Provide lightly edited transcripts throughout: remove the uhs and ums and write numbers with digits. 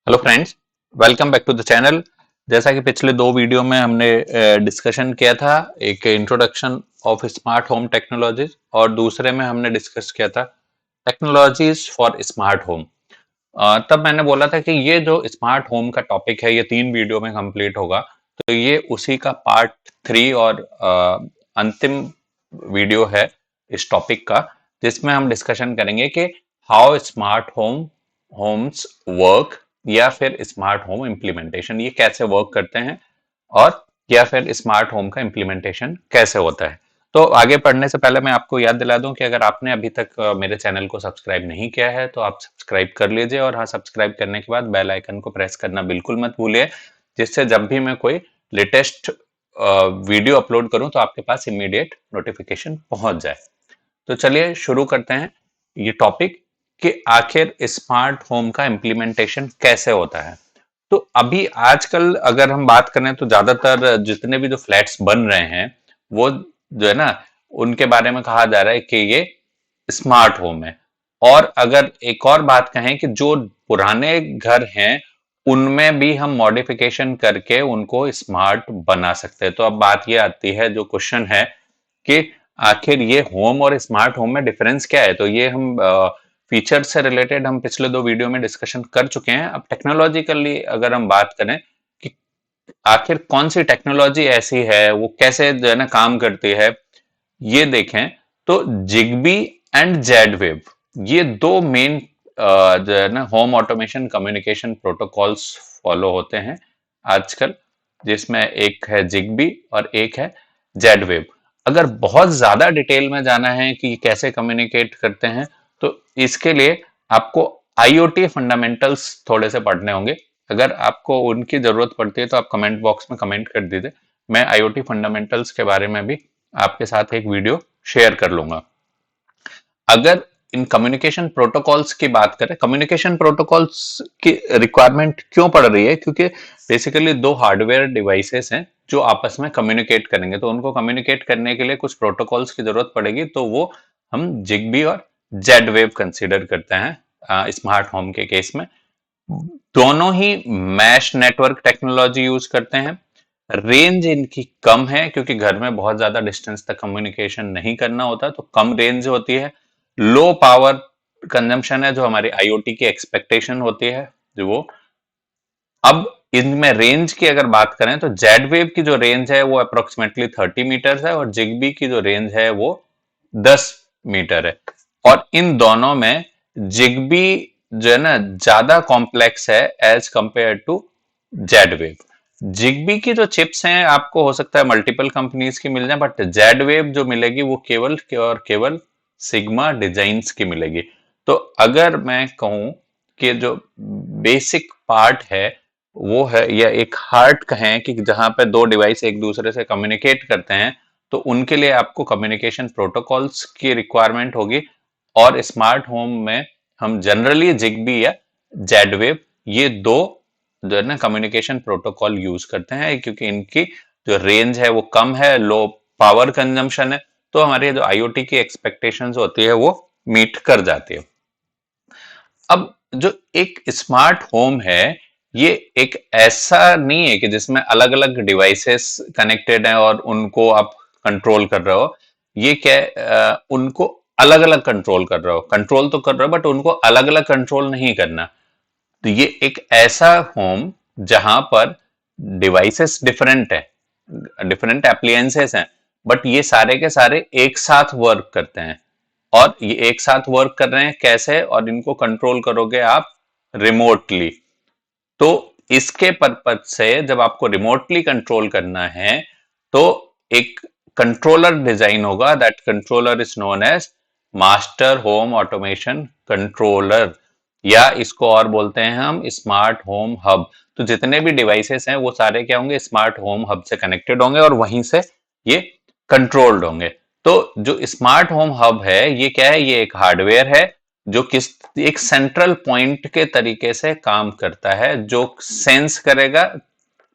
Hello friends, welcome back to the channel. जैसा कि पिछले दो वीडियो में हमने डिस्कशन किया था, एक introduction of smart home technologies और दूसरे में हमने डिस्कस किया था टेक्नोलॉजीज फॉर स्मार्ट होम। तब मैंने बोला था कि ये जो स्मार्ट होम का टॉपिक है ये 3 वीडियो में कंप्लीट होगा, तो ये उसी का पार्ट 3 और अंतिम वीडियो है इस टॉपिक का, जिसमें हम डिस्कशन करेंगे कि हाउ स्मार्ट होम्स वर्क या फिर स्मार्ट होम इम्प्लीमेंटेशन ये कैसे वर्क करते हैं, और या फिर स्मार्ट होम का इम्प्लीमेंटेशन कैसे होता है। तो आगे पढ़ने से पहले मैं आपको याद दिला दूं कि अगर आपने अभी तक मेरे चैनल को सब्सक्राइब नहीं किया है तो आप सब्सक्राइब कर लीजिए, और हाँ, सब्सक्राइब करने के बाद बेल आइकन को प्रेस करना बिल्कुल मत भूलिए, जिससे जब भी मैं कोई लेटेस्ट वीडियो अपलोड करूं तो आपके पास इमीडिएट नोटिफिकेशन पहुंच जाए। तो चलिए शुरू करते हैं ये टॉपिक कि आखिर स्मार्ट होम का इम्प्लीमेंटेशन कैसे होता है। तो अभी आजकल अगर हम बात करें तो ज्यादातर जितने भी जो फ्लैट्स बन रहे हैं वो जो है ना, उनके बारे में कहा जा रहा है कि ये स्मार्ट होम है। और अगर एक और बात कहें कि जो पुराने घर हैं उनमें भी हम मॉडिफिकेशन करके उनको स्मार्ट बना सकते हैं। तो अब बात ये आती है, जो क्वेश्चन है कि आखिर ये होम और स्मार्ट होम में डिफरेंस क्या है। तो ये हम फीचर से रिलेटेड हम पिछले दो वीडियो में डिस्कशन कर चुके हैं। अब टेक्नोलॉजिकली अगर हम बात करें कि आखिर कौन सी टेक्नोलॉजी ऐसी है, वो कैसे जो है ना काम करती है, ये देखें तो जिगबी एंड जेड वेव ये दो मेन जो है ना home automation communication protocols follow होते हैं आजकल, जिसमें एक है जिगबी और एक है जेड वेव। अगर बहुत ज्यादा डिटेल में जाना है कि ये कैसे कम्युनिकेट करते हैं तो इसके लिए आपको आईओटी फंडामेंटल्स थोड़े से पढ़ने होंगे। अगर आपको उनकी जरूरत पड़ती है तो आप कमेंट बॉक्स में कमेंट कर दीजिए, मैं आईओटी फंडामेंटल्स के बारे में भी आपके साथ एक वीडियो शेयर कर लूंगा। अगर इन कम्युनिकेशन प्रोटोकॉल्स की बात करें, कम्युनिकेशन प्रोटोकॉल्स की रिक्वायरमेंट क्यों पड़ रही है, क्योंकि बेसिकली दो हार्डवेयर डिवाइसेस हैं जो आपस में कम्युनिकेट करेंगे, तो उनको कम्युनिकेट करने के लिए कुछ प्रोटोकॉल्स की जरूरत पड़ेगी। तो वो हम जिगबी और जेड वेव कंसिडर करते हैं स्मार्ट होम के केस में। दोनों ही मैश नेटवर्क टेक्नोलॉजी यूज करते हैं। रेंज इनकी कम है क्योंकि घर में बहुत ज्यादा डिस्टेंस तक कम्युनिकेशन नहीं करना होता, तो कम रेंज होती है। लो पावर कंजम्पशन है, जो हमारी आईओटी की एक्सपेक्टेशन होती है जो वो। अब इनमें रेंज की अगर बात करें तो जेड वेव की जो रेंज है वो अप्रोक्सीमेटली 30 मीटर है, और जिगबी की जो रेंज है वो 10 मीटर है। और इन दोनों में जिगबी जो है ना ज्यादा कॉम्प्लेक्स है as compare to Z wave. Zigbee की जो चिप्स हैं आपको हो सकता है मल्टीपल कंपनीज की मिल जाए, बट जेड वेव जो मिलेगी वो केवल और केवल सिग्मा डिजाइन्स की मिलेगी। तो अगर मैं कहूं कि जो बेसिक पार्ट है वो है, या एक हार्ट कहें कि जहां पे दो डिवाइस एक दूसरे से कम्युनिकेट करते हैं, तो उनके लिए आपको कम्युनिकेशन प्रोटोकॉल्स की रिक्वायरमेंट होगी। और स्मार्ट होम में हम जनरली जिगबी या जेड वेव ये दो जो है ना कम्युनिकेशन प्रोटोकॉल यूज करते हैं, क्योंकि इनकी जो रेंज है वो कम है, लो पावर कंजम्पशन है, तो हमारी जो आईओटी की एक्सपेक्टेशंस होती है वो मीट कर जाती है। अब जो एक स्मार्ट होम है ये एक ऐसा नहीं है कि जिसमें अलग अलग डिवाइसेस कनेक्टेड हैं और उनको आप कंट्रोल कर रहे हो। ये क्या उनको अलग अलग कंट्रोल कर रहे हो, कंट्रोल तो कर रहे हो बट उनको अलग अलग कंट्रोल नहीं करना। तो ये एक ऐसा होम जहां पर डिवाइसेस डिफरेंट है, डिफरेंट एप्लियंसेस हैं, बट ये सारे के सारे एक साथ वर्क करते हैं। और ये एक साथ वर्क कर रहे हैं कैसे, और इनको कंट्रोल करोगे आप रिमोटली। तो इसके पर्पज से जब आपको रिमोटली कंट्रोल करना है तो एक कंट्रोलर डिजाइन होगा, that controller is known as master home automation controller, या इसको और बोलते हैं हम स्मार्ट होम हब। तो जितने भी डिवाइसेस हैं वो सारे क्या होंगे, स्मार्ट होम हब से कनेक्टेड होंगे और वहीं से ये कंट्रोल्ड होंगे। तो जो स्मार्ट होम हब है ये क्या है, ये एक हार्डवेयर है जो किस एक सेंट्रल पॉइंट के तरीके से काम करता है, जो सेंस करेगा,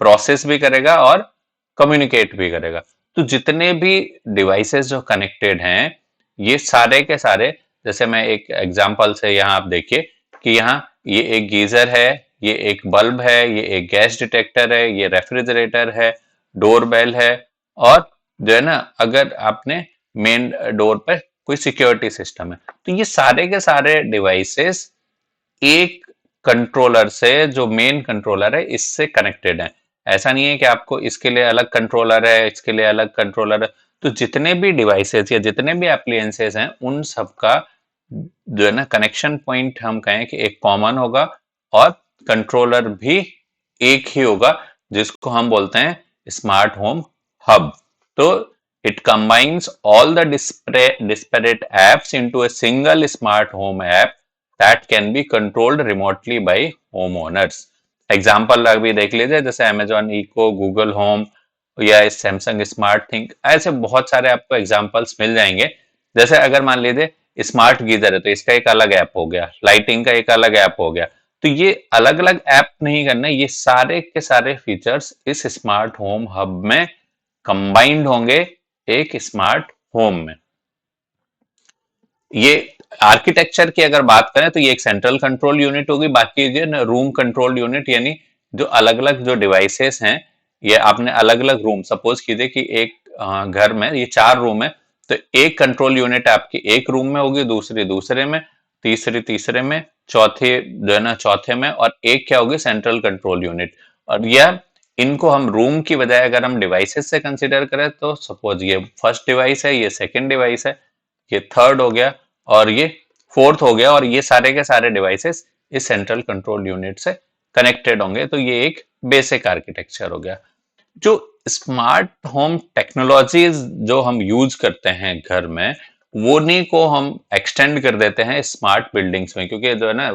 प्रोसेस भी करेगा और कम्युनिकेट भी करेगा। तो जितने भी डिवाइसेस जो कनेक्टेड हैं ये सारे के सारे, जैसे मैं एक एग्जांपल से यहाँ आप देखिए कि यहाँ ये एक गीजर है, ये एक बल्ब है, ये एक गैस डिटेक्टर है, ये रेफ्रिजरेटर है, डोरबेल है, और जो है ना अगर आपने मेन डोर पे कोई सिक्योरिटी सिस्टम है, तो ये सारे के सारे डिवाइसेस एक कंट्रोलर से, जो मेन कंट्रोलर है, इससे कनेक्टेड है। ऐसा नहीं है कि आपको इसके लिए अलग कंट्रोलर है, इसके लिए अलग कंट्रोलर है। तो जितने भी डिवाइसेस या जितने भी एप्लीयंसेस हैं, उन सबका जो है ना कनेक्शन पॉइंट हम कहें कि एक कॉमन होगा, और कंट्रोलर भी एक ही होगा, जिसको हम बोलते हैं स्मार्ट होम हब। तो it combines all the disparate apps into a single smart home app that can be controlled remotely by homeowners. Example अभी देख लीजिए, जैसे Amazon Echo, Google Home या सैमसंग स्मार्ट थिंग, ऐसे बहुत सारे आपको एग्जाम्पल्स मिल जाएंगे। जैसे अगर मान लीजिए स्मार्ट गीजर है, तो इसका एक अलग ऐप हो गया, लाइटिंग का एक अलग ऐप हो गया। तो ये अलग अलग ऐप नहीं करना, ये सारे के सारे फीचर्स इस स्मार्ट होम हब में कंबाइंड होंगे एक स्मार्ट होम में। ये आर्किटेक्चर की अगर बात करें तो ये एक सेंट्रल कंट्रोल यूनिट होगी, बाकी जो ना रूम कंट्रोल यूनिट, यानी जो अलग अलग जो डिवाइसेस हैं, ये आपने अलग अलग रूम, सपोज कीजिए कि एक घर में ये 4 रूम है, तो एक कंट्रोल यूनिट आपकी एक रूम में होगी, दूसरी दूसरे में, तीसरी तीसरे में, चौथे जो है ना चौथे में, और एक क्या होगी सेंट्रल कंट्रोल यूनिट। और यह इनको हम रूम की बजाय अगर हम डिवाइसेस से कंसीडर करें, तो सपोज ये फर्स्ट डिवाइस है, ये सेकंड डिवाइस है, ये थर्ड हो गया, और ये फोर्थ हो गया, और ये सारे के सारे डिवाइसेस इस सेंट्रल कंट्रोल यूनिट से कनेक्टेड होंगे। तो ये एक बेसिक आर्किटेक्चर हो गया। जो स्मार्ट होम टेक्नोलॉजीज जो हम यूज करते हैं घर में, वो नहीं को हम एक्सटेंड कर देते हैं स्मार्ट बिल्डिंग्स में, क्योंकि जो है ना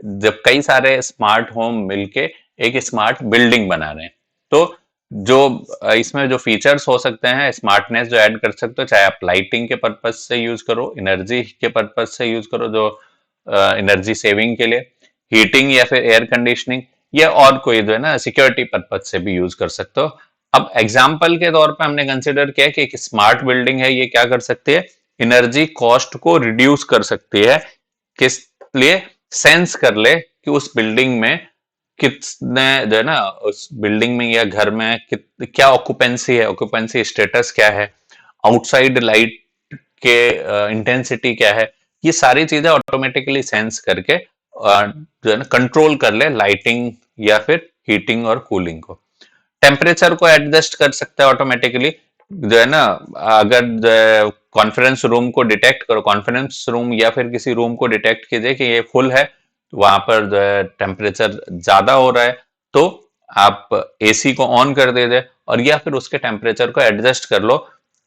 जब कई सारे स्मार्ट होम मिलके एक स्मार्ट बिल्डिंग बना रहे हैं, तो जो इसमें जो फीचर्स हो सकते हैं, स्मार्टनेस जो ऐड कर सकते हो, चाहे आप लाइटिंग के पर्पज से यूज करो, एनर्जी के पर्पज से यूज करो, जो एनर्जी सेविंग के लिए, हीटिंग या फिर एयर कंडीशनिंग, या और कोई जो है ना सिक्योरिटी पर्पज से भी यूज कर सकते हो। अब एग्जाम्पल के तौर पे हमने कंसिडर किया कि एक स्मार्ट बिल्डिंग है, ये क्या कर सकती है, एनर्जी कॉस्ट को रिड्यूस कर सकती है। किस लिए? सेंस कर ले कि उस बिल्डिंग में कितने जो है ना उस बिल्डिंग में या घर में क्या ऑक्यूपेंसी है, ऑक्यूपेंसी स्टेटस क्या है, आउटसाइड लाइट के इंटेंसिटी क्या है, ये सारी चीजें ऑटोमेटिकली सेंस करके जो है ना कंट्रोल कर ले लाइटिंग या फिर हीटिंग और कूलिंग को। टेम्परेचर को एडजस्ट कर सकता है ऑटोमेटिकली, जो है ना अगर कॉन्फ्रेंस रूम को डिटेक्ट करो, कॉन्फ्रेंस रूम या फिर किसी रूम को डिटेक्ट कीजिए कि ये फुल है, वहां पर टेम्परेचर ज्यादा हो रहा है, तो आप एसी को ऑन कर दे दे, और या फिर उसके टेम्परेचर को एडजस्ट कर लो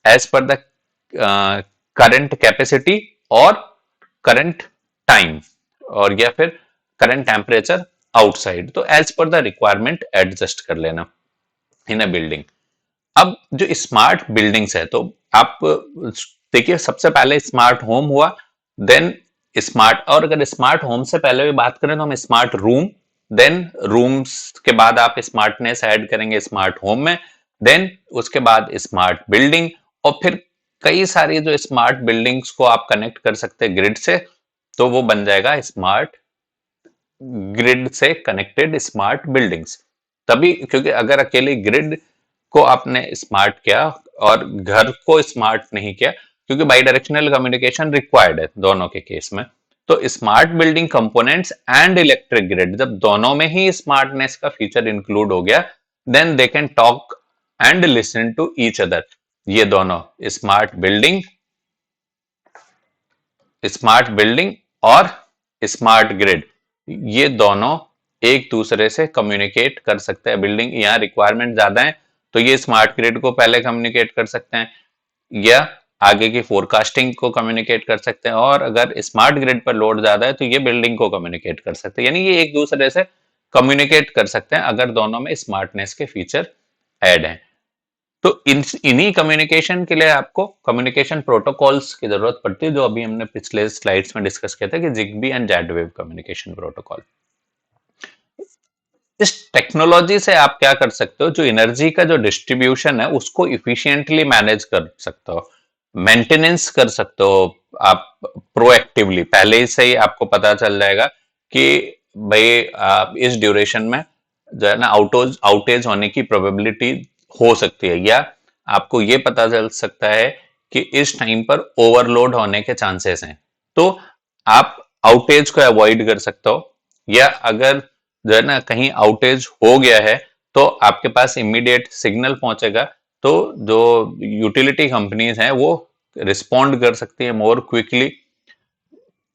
as per the current capacity और करंट टाइम, और या फिर करंट टेम्परेचर आउटसाइड, तो as per the requirement adjust कर लेना इन अ बिल्डिंग। अब जो स्मार्ट बिल्डिंग्स है, तो आप देखिए सबसे पहले स्मार्ट होम हुआ, देन स्मार्ट, और अगर स्मार्ट होम से पहले भी बात करें तो हम स्मार्ट रूम, देन रूम्स के बाद आप स्मार्टनेस ऐड करेंगे स्मार्ट होम में, देन उसके बाद स्मार्ट बिल्डिंग, और फिर कई सारी जो स्मार्ट बिल्डिंग्स को आप कनेक्ट कर सकते हैं ग्रिड से, तो वो बन जाएगा स्मार्ट ग्रिड से कनेक्टेड स्मार्ट बिल्डिंग्स। तभी, क्योंकि अगर अकेले ग्रिड को आपने स्मार्ट किया और घर को स्मार्ट नहीं किया, क्योंकि बाई डायरेक्शनल कम्युनिकेशन रिक्वायर्ड है दोनों के केस में, तो smart building components and electric grid जब दोनों में ही स्मार्टनेस का फीचर इंक्लूड हो गया, then they can talk and listen to each other. ये दोनों स्मार्ट बिल्डिंग और स्मार्ट ग्रिड, ये दोनों एक दूसरे से कम्युनिकेट कर सकते हैं। बिल्डिंग यहाँ रिक्वायरमेंट ज्यादा है, तो ये स्मार्ट ग्रिड को पहले कम्युनिकेट कर सकते हैं, या आगे की फोरकास्टिंग को कम्युनिकेट कर सकते हैं, और अगर स्मार्ट ग्रिड पर लोड ज्यादा है तो ये बिल्डिंग को कम्युनिकेट कर सकते हैं, यानी ये एक दूसरे से कम्युनिकेट कर सकते हैं अगर दोनों में स्मार्टनेस के फीचर ऐड हैं। तो इन्हीं कम्युनिकेशन के लिए आपको कम्युनिकेशन प्रोटोकॉल्स की जरूरत पड़ती है, जो अभी हमने पिछले स्लाइड्स में डिस्कस किया था कि Zigbee and Z wave communication protocol. इस टेक्नोलॉजी से आप क्या कर सकते हो, जो एनर्जी का जो डिस्ट्रीब्यूशन है उसको इफिशिएंटली मैनेज कर सकते हो, मेंटेनेंस कर सकते हो आप प्रोएक्टिवली, पहले से ही आपको पता चल जाएगा कि भाई इस ड्यूरेशन में जो है ना आउटेज होने की प्रोबेबिलिटी हो सकती है, या आपको ये पता चल सकता है कि इस टाइम पर ओवरलोड होने के चांसेस हैं, तो आप आउटेज को अवॉइड कर सकते हो। या अगर जो है ना कहीं आउटेज हो गया है तो आपके पास इमीडिएट सिग्नल पहुंचेगा, तो जो यूटिलिटी कंपनीज हैं वो रिस्पॉन्ड कर सकती है मोर क्विकली।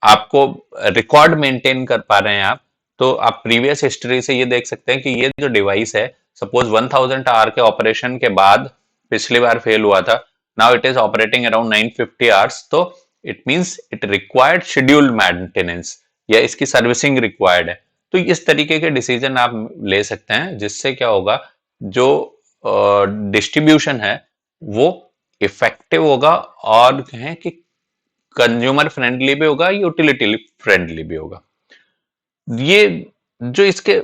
आपको रिकॉर्ड मेंटेन कर पा रहे हैं आप, तो आप प्रीवियस हिस्ट्री से ये देख सकते हैं कि ये जो डिवाइस है, सपोज 1000 आवर के ऑपरेशन के बाद पिछली बार फेल हुआ था, now it is operating around 950 hours, तो it means it required scheduled maintenance, या इसकी सर्विसिंग रिक्वायर्ड है। तो इस तरीके के डिसीजन आप ले सकते हैं, जिससे क्या होगा, जो डिस्ट्रीब्यूशन है वो इफेक्टिव होगा, और कहें कि कंज्यूमर फ्रेंडली भी होगा, यूटिलिटी फ्रेंडली भी होगा। ये जो इसके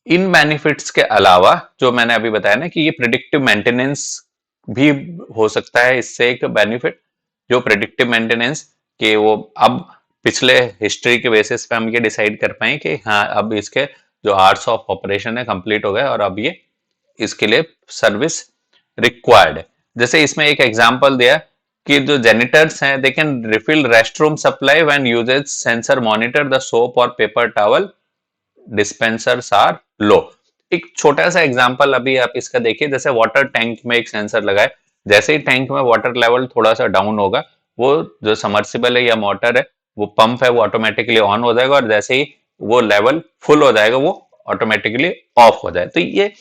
इन बेनिफिट्स के अलावा जो मैंने अभी बताया ना कि ये प्रिडिक्टिव मेंटेनेंस भी हो सकता है, इससे एक बेनिफिट, जो प्रिडिक्टिव मेंटेनेंस के वो अब पिछले हिस्ट्री के बेसिस पे हम ये डिसाइड कर पाए कि हाँ अब इसके जो आवर्स ऑफ ऑपरेशन है कंप्लीट हो गए और अब ये इसके लिए सर्विस रिक्वायर्ड है। जैसे इसमें एक एग्जांपल दिया कि जो जेनिटर्स हैं they can refill restroom supply when usage sensor monitor the soap और paper towel dispensers are low. एक छोटा सा एग्जांपल अभी आप इसका देखिए, जैसे वाटर टैंक में एक सेंसर लगा है, जैसे ही टैंक में वाटर लेवल थोड़ा सा डाउन होगा, वो जो समर्सिबल है या मोटर है, वो पंप है, वो ऑटोमेटिकली ऑन हो जाएगा, और जैसे ही वो लेवल फुल हो जाएगा वो ऑटोमेटिकली ऑफ हो जाए। तो ये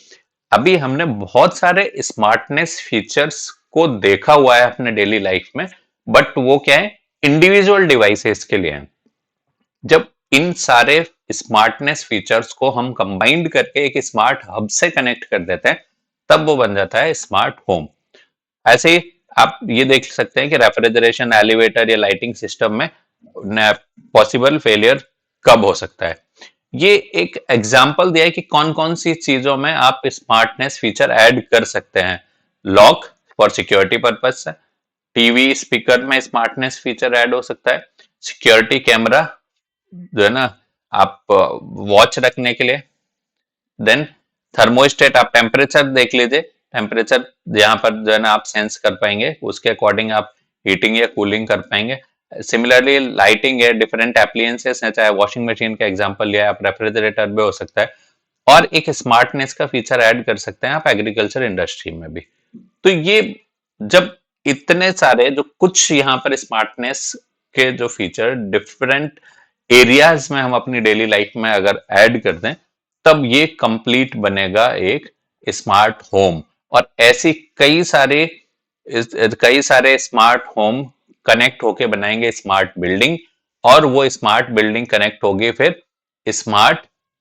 अभी हमने बहुत सारे स्मार्टनेस फीचर्स को देखा हुआ है अपने डेली लाइफ में, बट वो क्या है, इंडिविजुअल डिवाइसेस के लिए है। जब इन सारे स्मार्टनेस फीचर्स को हम कंबाइंड करके एक स्मार्ट हब से कनेक्ट कर देते हैं, तब वो बन जाता है स्मार्ट होम। ऐसे ही आप ये देख सकते हैं कि रेफ्रिजरेशन, एलिवेटर या लाइटिंग सिस्टम में पॉसिबल फेलियर कब हो सकता है। ये एक एग्जांपल दिया है कि कौन कौन सी चीजों में आप स्मार्टनेस फीचर ऐड कर सकते हैं। लॉक फॉर सिक्योरिटी पर्पज से, टीवी स्पीकर में स्मार्टनेस फीचर ऐड हो सकता है, सिक्योरिटी कैमरा जो है ना आप वॉच रखने के लिए, देन थर्मोस्टेट, आप टेम्परेचर देख लीजिए, टेम्परेचर यहाँ पर जो है ना आप सेंस कर पाएंगे, उसके अकॉर्डिंग आप हीटिंग या कूलिंग कर पाएंगे। सिमिलरली लाइटिंग है, डिफरेंट एप्लियंसेस है, चाहे वॉशिंग मशीन का एग्जांपल लिया है, आप रेफ्रिजरेटर भी हो सकता है, और एक स्मार्टनेस का फीचर ऐड कर सकते हैं आप एग्रीकल्चर इंडस्ट्री में भी। तो ये जब इतने सारे जो कुछ यहाँ पर स्मार्टनेस के जो फीचर डिफरेंट एरियाज में हम अपनी डेली लाइफ में अगर ऐड कर दें, तब ये कंप्लीट बनेगा एक स्मार्ट होम। और ऐसी कई सारे स्मार्ट होम कनेक्ट होके बनाएंगे स्मार्ट बिल्डिंग, और वो स्मार्ट बिल्डिंग कनेक्ट होगी फिर स्मार्ट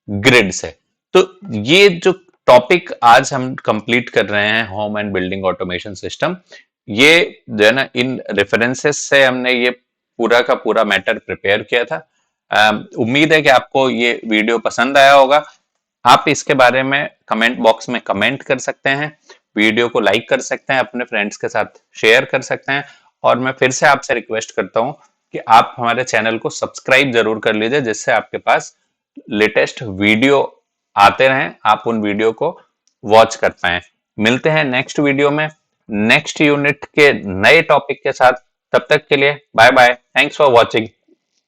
ग्रिड से। तो ये जो टॉपिक आज हम कंप्लीट कर रहे हैं, home and building automation system, ये जो है ना इन रेफरेंसेस से हमने ये पूरा का पूरा मैटर प्रिपेयर किया था। उम्मीद है कि आपको ये वीडियो पसंद आया होगा। आप इसके बारे में कमेंट बॉक्स में कमेंट कर सकते हैं, वीडियो को लाइक कर सकते हैं, अपने फ्रेंड्स के साथ शेयर कर सकते हैं, और मैं फिर से आपसे रिक्वेस्ट करता हूं कि आप हमारे चैनल को सब्सक्राइब जरूर कर लीजिए, जिससे आपके पास लेटेस्ट वीडियो आते रहें, आप उन वीडियो को वॉच कर पाए। मिलते हैं नेक्स्ट वीडियो में नेक्स्ट यूनिट के नए टॉपिक के साथ। तब तक के लिए bye bye, thanks for watching.